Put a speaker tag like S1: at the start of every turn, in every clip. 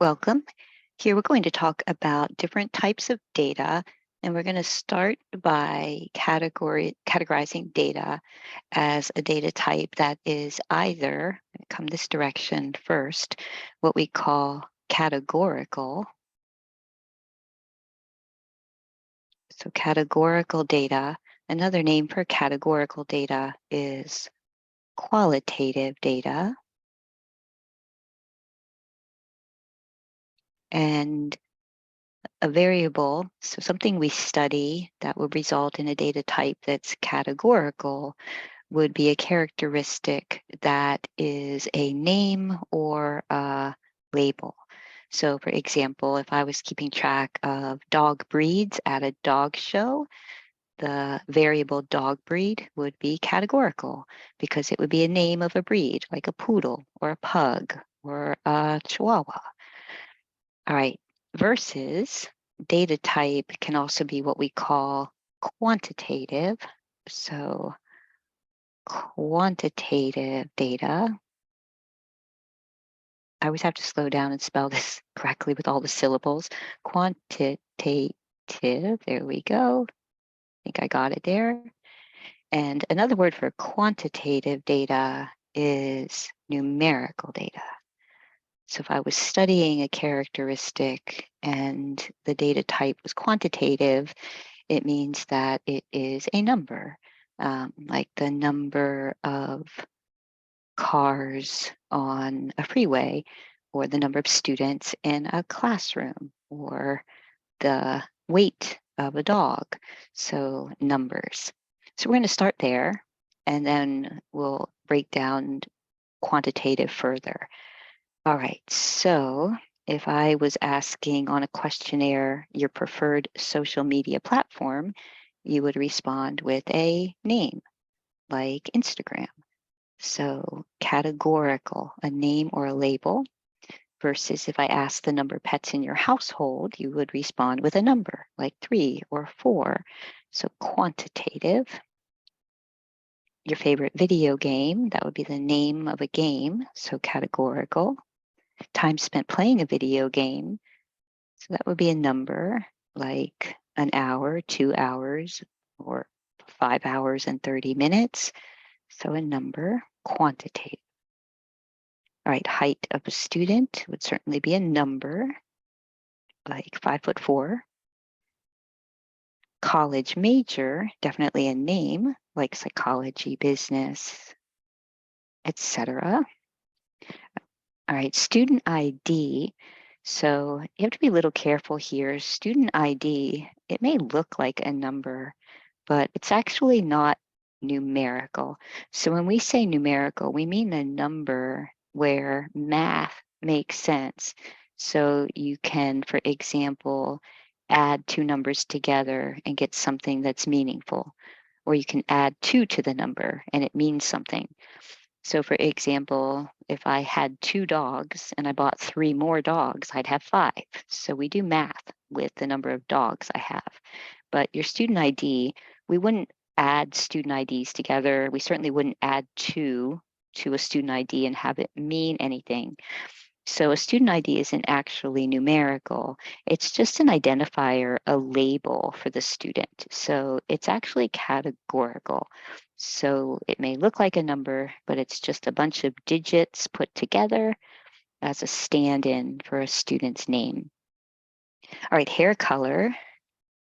S1: Welcome. Here we're going to talk about different types of data, and we're going to start by categorizing data as a data type that is either, come this direction first, what we call categorical. So categorical data, another name for categorical data is qualitative data. And a variable, so something we study that would result in a data type that's categorical, would be a characteristic that is a name or a label. So for example, if I was keeping track of dog breeds at a dog show, the variable dog breed would be categorical because it would be a name of a breed, like a poodle or a pug or a chihuahua. All right, versus data type can also be what we call quantitative. So quantitative data, I always have to slow down and spell this correctly with all the syllables. Quantitative, there we go. I think I got it there. And another word for quantitative data is numerical data. So if I was studying a characteristic and the data type was quantitative, it means that it is a number, like the number of cars on a freeway, or the number of students in a classroom, or the weight of a dog. So numbers. So we're going to start there, and then we'll break down quantitative further. All right, so if I was asking on a questionnaire your preferred social media platform, you would respond with a name, like Instagram. So categorical, a name or a label, versus if I asked the number of pets in your household, you would respond with a number, like 3 or 4. So quantitative. Your favorite video game, that would be the name of a game, so categorical. Time spent playing a video game, so that would be a number, like an hour, 2 hours, or 5 hours and 30 minutes. So a number, quantitative. All right, height of a student would certainly be a number, like 5'4". College major, definitely a name, like psychology, business, etc. All right, student ID. So you have to be a little careful here. Student ID, it may look like a number, but it's actually not numerical. So when we say numerical, we mean a number where math makes sense. So you can, for example, add 2 numbers together and get something that's meaningful. Or you can add 2 to the number and it means something. So for example, if I had 2 dogs and I bought 3 more dogs, I'd have 5. So we do math with the number of dogs I have. But your student ID, we wouldn't add student IDs together. We certainly wouldn't add 2 to a student ID and have it mean anything. So a student ID isn't actually numerical. It's just an identifier, a label for the student. So it's actually categorical. So it may look like a number, but it's just a bunch of digits put together as a stand-in for a student's name. All right, hair color,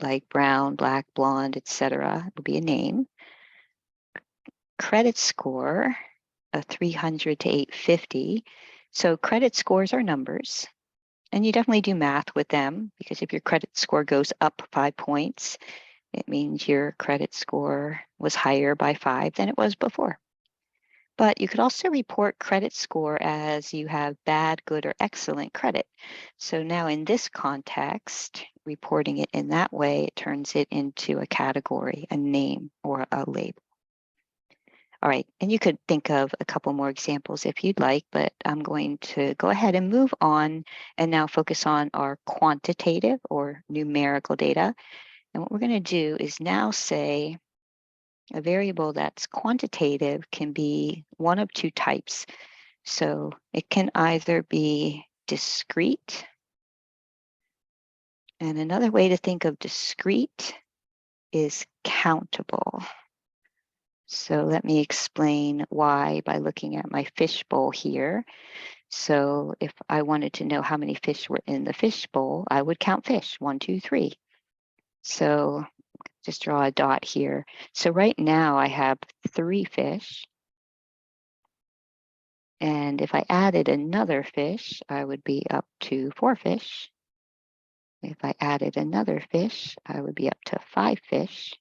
S1: like brown, black, blonde, etc., will be a name. Credit score, a 300 to 850. So credit scores are numbers. And you definitely do math with them, because if your credit score goes up 5 points, it means your credit score was higher by 5 than it was before. But you could also report credit score as you have bad, good, or excellent credit. So now in this context, reporting it in that way, it turns it into a category, a name, or a label. All right, and you could think of a couple more examples if you'd like, but I'm going to go ahead and move on and now focus on our quantitative or numerical data. And what we're going to do is now say a variable that's quantitative can be one of 2 types. So it can either be discrete. And another way to think of discrete is countable. So let me explain why by looking at my fishbowl here. So if I wanted to know how many fish were in the fishbowl, I would count fish, 1, 2, 3. So just draw a dot here. So right now I have 3 fish. And if I added another fish, I would be up to 4 fish. If I added another fish, I would be up to 5 fish.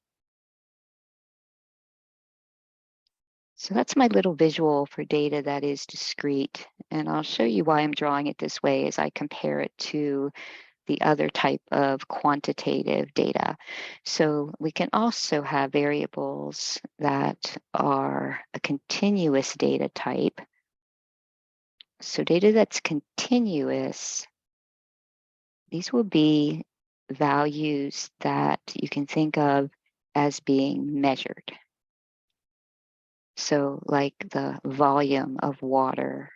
S1: So that's my little visual for data that is discrete. And I'll show you why I'm drawing it this way as I compare it to the other type of quantitative data. So we can also have variables that are a continuous data type. So data that's continuous, these will be values that you can think of as being measured. So like the volume of water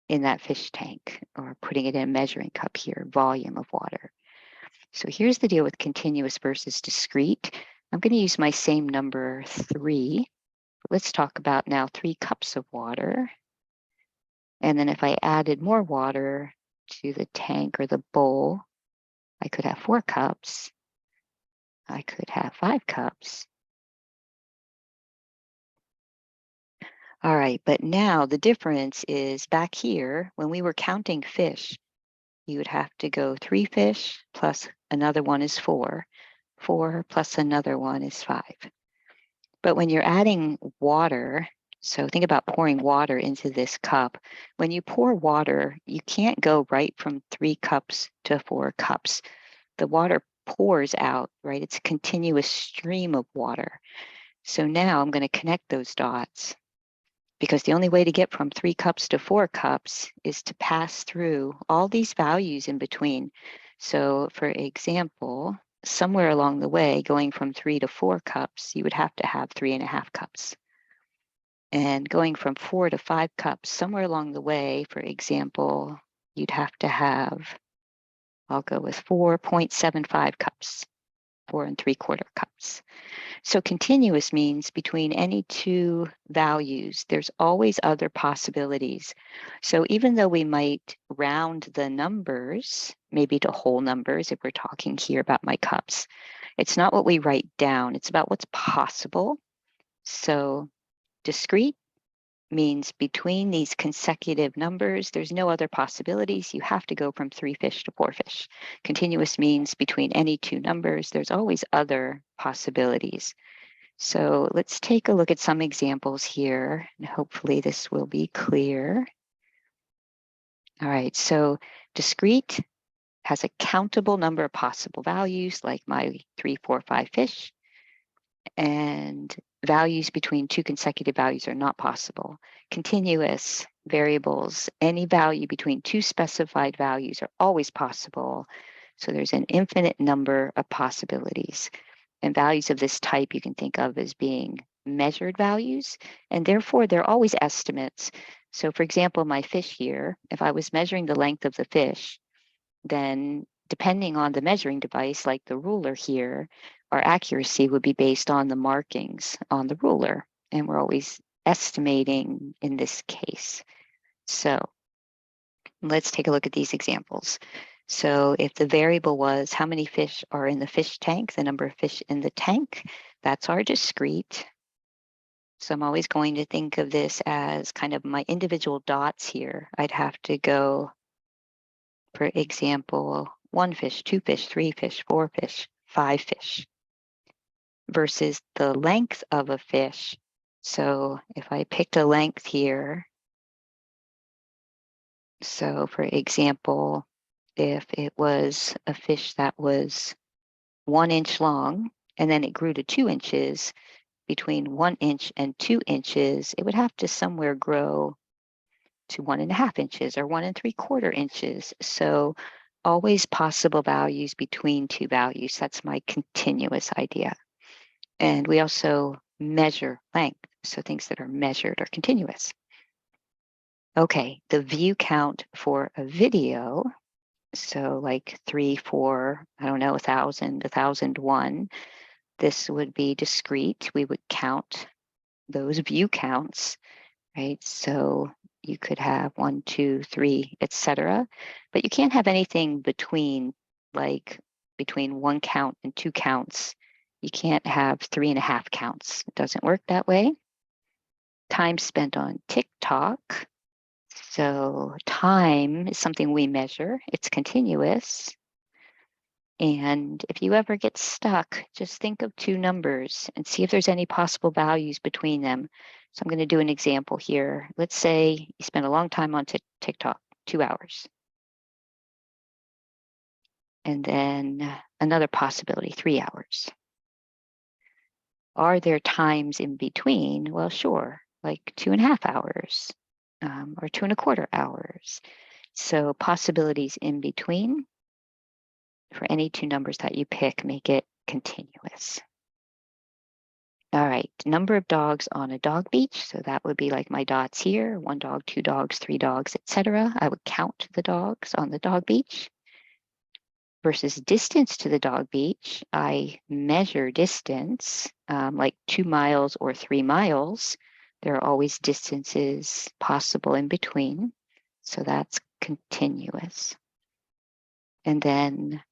S1: in that fish tank, or putting it in a measuring cup here, volume of water. So here's the deal with continuous versus discrete. I'm going to use my same number 3. Let's talk about now 3 cups of water. And then if I added more water to the tank or the bowl, I could have 4 cups. I could have 5 cups. All right, but now the difference is back here, when we were counting fish, you would have to go 3 fish plus another one is 4. 4 plus another one is 5. But when you're adding water, so think about pouring water into this cup. When you pour water, you can't go right from 3 cups to 4 cups. The water pours out, right? It's a continuous stream of water. So now I'm going to connect those dots, because the only way to get from 3 cups to 4 cups is to pass through all these values in between. So for example, somewhere along the way, going from 3 to 4 cups, you would have to have 3.5 cups. And going from 4 to 5 cups, somewhere along the way, for example, you'd have to have, I'll go with 4.75 cups, 4 3/4 cups. So continuous means between any 2 values, there's always other possibilities. So even though we might round the numbers, maybe to whole numbers, if we're talking here about my cups, it's not what we write down, it's about what's possible. So discrete means between these consecutive numbers, there's no other possibilities. You have to go from 3 fish to 4 fish. Continuous means between any 2 numbers, there's always other possibilities. So let's take a look at some examples here, and hopefully this will be clear. All right, so discrete has a countable number of possible values, like my 3, 4, 5 fish, and values between 2 consecutive values are not possible. Continuous variables, any value between 2 specified values are always possible. So there's an infinite number of possibilities. And values of this type you can think of as being measured values, and therefore they're always estimates. So for example, my fish here, if I was measuring the length of the fish, then depending on the measuring device, like the ruler here, our accuracy would be based on the markings on the ruler. And we're always estimating in this case. So let's take a look at these examples. So if the variable was how many fish are in the fish tank, the number of fish in the tank, that's our discrete. So I'm always going to think of this as kind of my individual dots here. I'd have to go, for example, 1 fish, 2 fish, 3 fish, 4 fish, 5 fish, versus the length of a fish. So if I picked a length here, so for example, if it was a fish that was 1 inch long, and then it grew to 2 inches, between 1 inch and 2 inches, it would have to somewhere grow to 1.5 inches or 1 3/4 inches. So always possible values between 2 values. That's my continuous idea. And we also measure length. So things that are measured are continuous. Okay, the view count for a video, so like 3, 4, I don't know, 1,000, 1,001, this would be discrete. We would count those view counts, right? So you could have 1, 2, 3, etc. But you can't have anything between, like between 1 count and 2 counts. You can't have 3.5 counts. It doesn't work that way. Time spent on TikTok. So time is something we measure. It's continuous. And if you ever get stuck, just think of 2 numbers and see if there's any possible values between them. So I'm going to do an example here. Let's say you spend a long time on TikTok, 2 hours. And then another possibility, 3 hours. Are there times in between? Well, sure, like 2.5 hours or 2.25 hours. So possibilities in between. For any 2 numbers that you pick, make it continuous. All right, number of dogs on a dog beach. So that would be like my dots here, 1 dog, 2 dogs, 3 dogs, etc. I would count the dogs on the dog beach. Versus distance to the dog beach, I measure distance, like 2 miles or 3 miles. There are always distances possible in between. So that's continuous. And then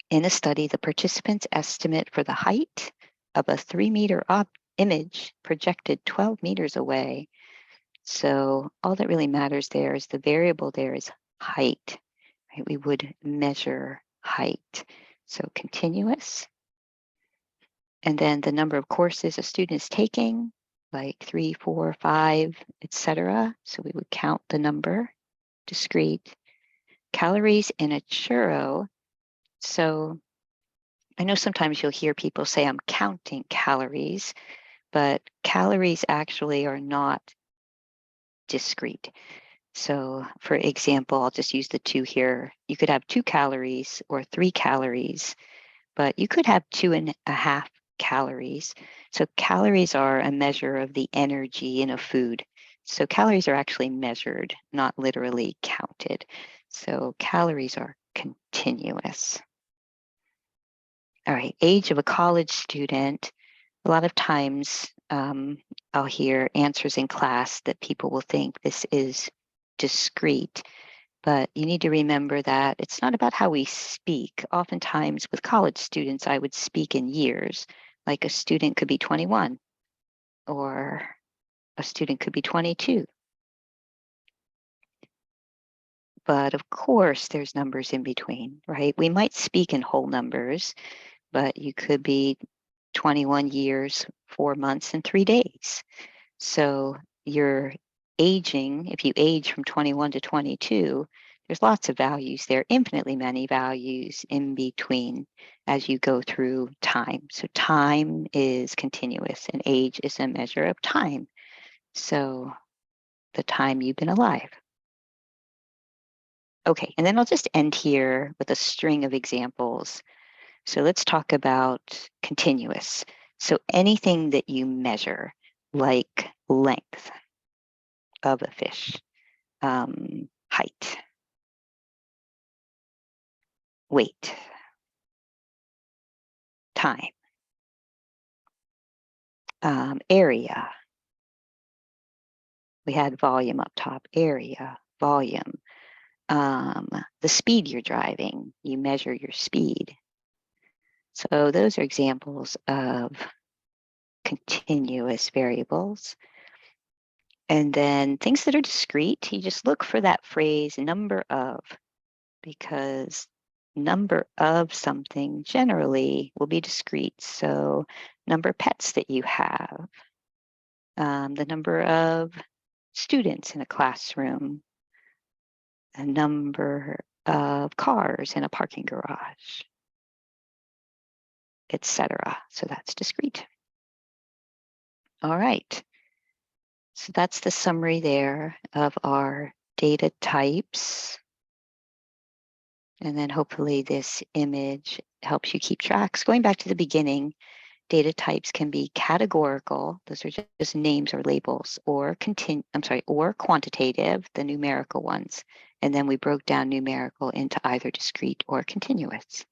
S1: in a study, the participants' estimate for the height of a 3-meter image projected 12 meters away. So all that really matters there is the variable there is height. Right? We would measure height. So continuous. And then the number of courses a student is taking, like 3, 4, 5, etc. So we would count the number, discrete. Calories in a churro. So I know sometimes you'll hear people say, I'm counting calories, but calories actually are not discrete. So for example, I'll just use the 2 here. You could have 2 calories or 3 calories, but you could have 2.5 calories. So calories are a measure of the energy in a food. So calories are actually measured, not literally counted. So calories are continuous. All right, age of a college student. A lot of times I'll hear answers in class that people will think this is discrete, but you need to remember that it's not about how we speak. Oftentimes with college students, I would speak in years, like a student could be 21 or a student could be 22. But of course, there's numbers in between, right? We might speak in whole numbers, but you could be 21 years, 4 months, and 3 days. So you're aging, if you age from 21 to 22, there's lots of values there, infinitely many values in between as you go through time. So time is continuous and age is a measure of time. So the time you've been alive. Okay, and then I'll just end here with a string of examples. So let's talk about continuous. So anything that you measure, like length of a fish, height, weight, time, area. We had volume up top, area, volume. The speed you're driving, you measure your speed. So those are examples of continuous variables. And then things that are discrete, you just look for that phrase number of, because number of something generally will be discrete. So number of pets that you have, the number of students in a classroom, a number of cars in a parking garage, etc. So that's discrete. All right. So that's the summary there of our data types. And then hopefully this image helps you keep track. So going back to the beginning, Data types can be categorical, those are just names or labels, or or quantitative, the numerical ones. And then we broke down numerical into either discrete or continuous.